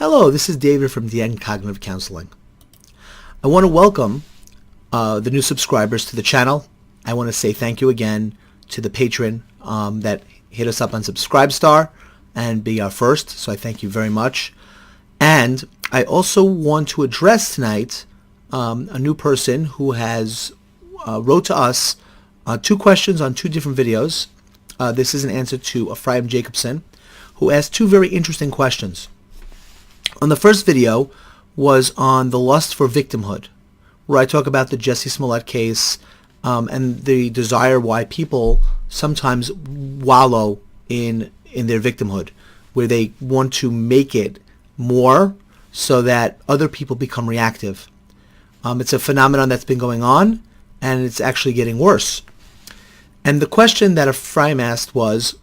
Hello, this is David from The End Cognitive Counseling. I want to welcome the new subscribers to the channel. I want to say thank you again to the patron that hit us up on Subcribe-star and be our first, so I thank you very much. And I also want to address tonight a new person who has wrote to us two questions on two different videos. This is an answer to Ephraim Jacobson, who asked two very interesting questions. On the first video was on the lust for victimhood, where I talk about the Jussie Smollett case and the desire why people sometimes wallow in their victimhood, where they want to make it more so that other people become reactive. It's a phenomenon that's been going on, and it's actually getting worse. And the question that Ephraim asked was,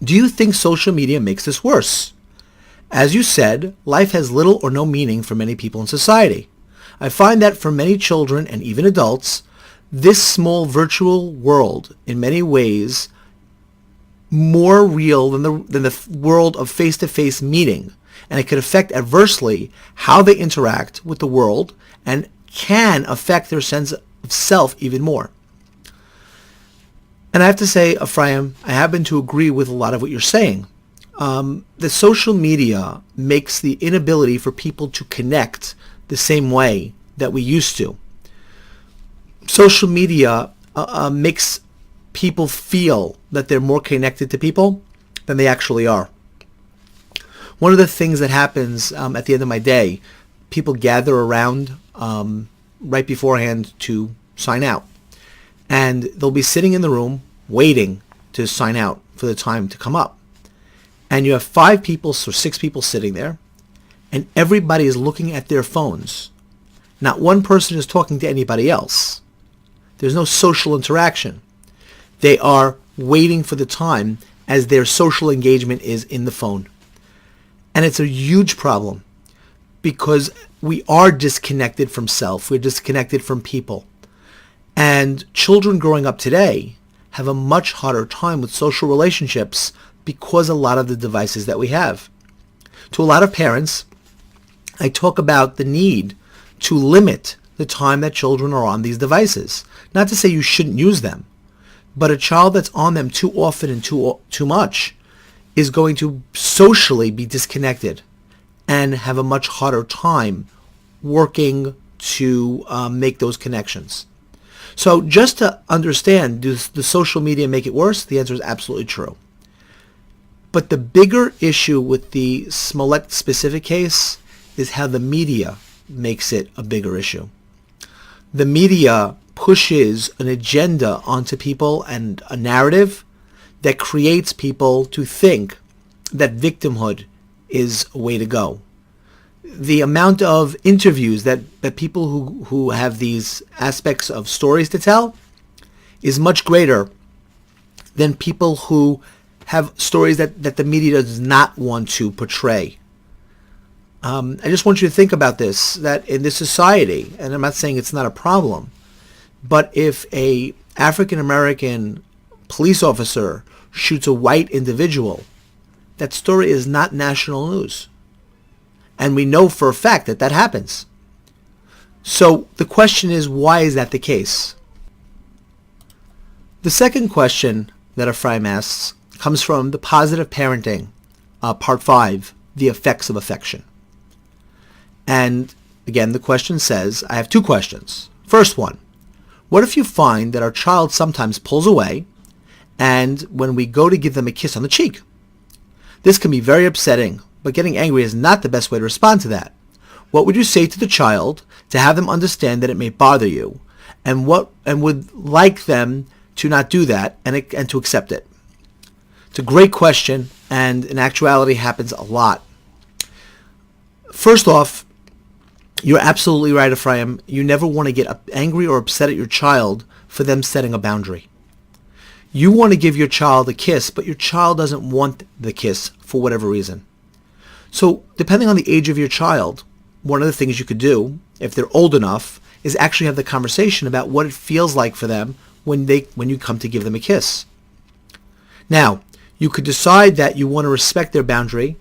do you think social media makes this worse? As you said, life has little or no meaning for many people in society. I find that for many children and even adults, this small virtual world, in many ways, more real than the world of face-to-face meeting, and it can affect adversely how they interact with the world and can affect their sense of self even more. And I have to say, Ephraim, I happen to agree with a lot of what you're saying. The social media makes the inability for people to connect the same way that we used to. Social media makes people feel that they're more connected to people than they actually are. One of the things that happens at the end of my day, people gather around right beforehand to sign out. And they'll be sitting in the room waiting to sign out for the time to come up. And you have 5 people or 6 people sitting there, and everybody is looking at their phones. Not one person is talking to anybody else. There's no social interaction. They are waiting for the time as their social engagement is in the phone. And it's a huge problem because we are disconnected from self. We're disconnected from people. And children growing up today have a much harder time with social relationships because a lot of the devices that we have. To a lot of parents, I talk about the need to limit the time that children are on these devices. Not to say you shouldn't use them, but a child that's on them too often and too much is going to socially be disconnected and have a much harder time working to make those connections. So just to understand, does the social media make it worse? The answer is absolutely true. But the bigger issue with the Smollett specific case is how the media makes it a bigger issue. The media pushes an agenda onto people and a narrative that creates people to think that victimhood is a way to go. The amount of interviews that people who have these aspects of stories to tell is much greater than people who have stories that the media does not want to portray. I just want you to think about this, that in this society, and I'm not saying it's not a problem, but if a African American police officer shoots a white individual, that story is not national news. And we know for a fact that that happens. So the question is, why is that the case? The second question that Ephraim asks comes from the Positive Parenting, Part 5, The Effects of Affection. And again, the question says, I have 2 questions. First one, what if you find that our child sometimes pulls away and when we go to give them a kiss on the cheek? This can be very upsetting, but getting angry is not the best way to respond to that. What would you say to the child to have them understand that it may bother you and would like them to not do that and to accept it? It's a great question, and in actuality happens a lot. First off, you're absolutely right, Ephraim. You never want to get angry or upset at your child for them setting a boundary. You want to give your child a kiss, but your child doesn't want the kiss for whatever reason. So depending on the age of your child, one of the things you could do, if they're old enough, is actually have the conversation about what it feels like for them when you come to give them a kiss. Now, you could decide that you want to respect their boundary,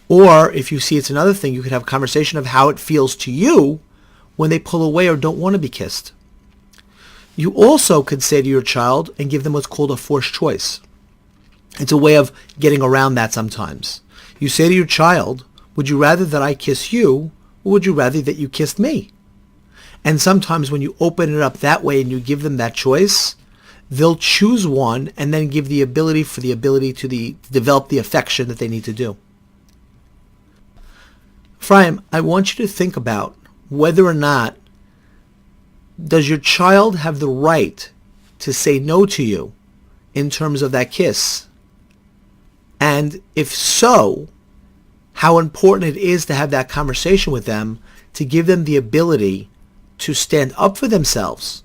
Or if you see it's another thing, you could have a conversation of how it feels to you when they pull away or don't want to be kissed. You also could say to your child and give them what's called a forced choice. It's a way of getting around that sometimes. You say to your child, would you rather that I kiss you, or would you rather that you kissed me? And sometimes when you open it up that way and you give them that choice, they'll choose one and then give the ability to develop the affection that they need to do. Ephraim, I want you to think about whether or not does your child have the right to say no to you in terms of that kiss? And if so, how important it is to have that conversation with them to give them the ability to stand up for themselves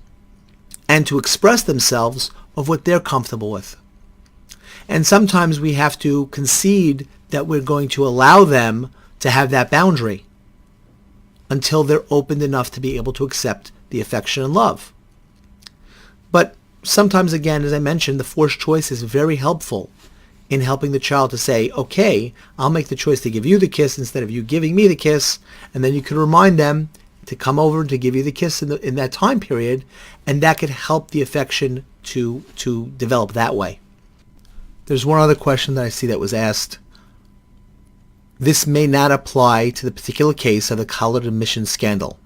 and to express themselves of what they're comfortable with. And sometimes we have to concede that we're going to allow them to have that boundary until they're opened enough to be able to accept the affection and love. But sometimes, again, as I mentioned, the forced choice is very helpful in helping the child to say, okay, I'll make the choice to give you the kiss instead of you giving me the kiss. And then you can remind them to come over and to give you the kiss in that time period, and that could help the affection to develop that way. There's one other question that I see that was asked. This may not apply to the particular case of the college admissions scandal.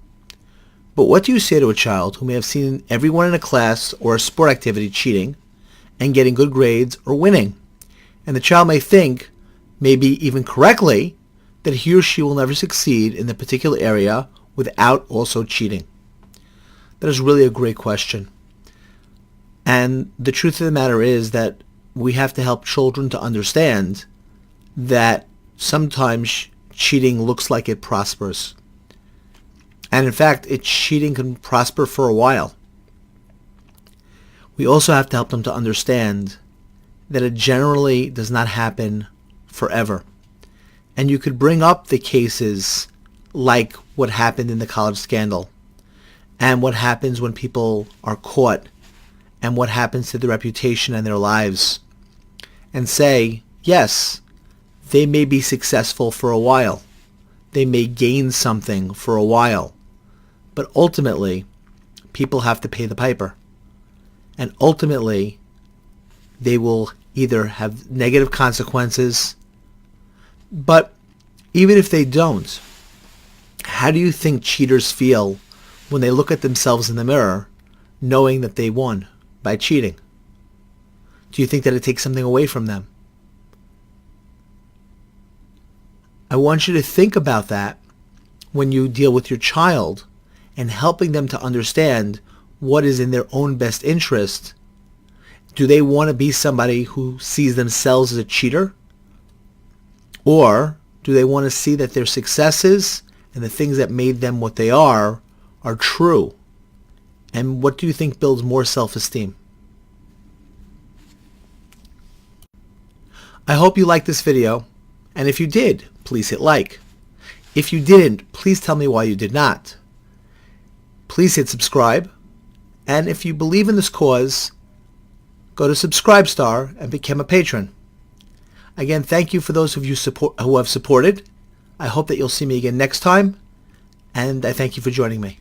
But what do you say to a child who may have seen everyone in a class or a sport activity cheating and getting good grades or winning? And the child may think, maybe even correctly, that he or she will never succeed in the particular area without also cheating. That is really a great question. And the truth of the matter is that we have to help children to understand that sometimes cheating looks like it prospers. And in fact, cheating can prosper for a while. We also have to help them to understand that it generally does not happen forever. And you could bring up the cases like what happened in the college scandal, and what happens when people are caught, and what happens to their reputation and their lives, and say, yes, they may be successful for a while. They may gain something for a while. But ultimately, people have to pay the piper. And ultimately, they will either have negative consequences, but even if they don't, how do you think cheaters feel when they look at themselves in the mirror knowing that they won by cheating? Do you think that it takes something away from them? I want you to think about that when you deal with your child and helping them to understand what is in their own best interest. Do they want to be somebody who sees themselves as a cheater? Or do they want to see that their successes and the things that made them what they are true? And what do you think builds more self-esteem? I hope you liked this video, and if you did, please hit like. If you didn't, please tell me why you did not. Please hit subscribe, and if you believe in this cause, go to Subcribe-star and become a patron. Again, thank you for those of you who have supported. I hope that you'll see me again next time, and I thank you for joining me.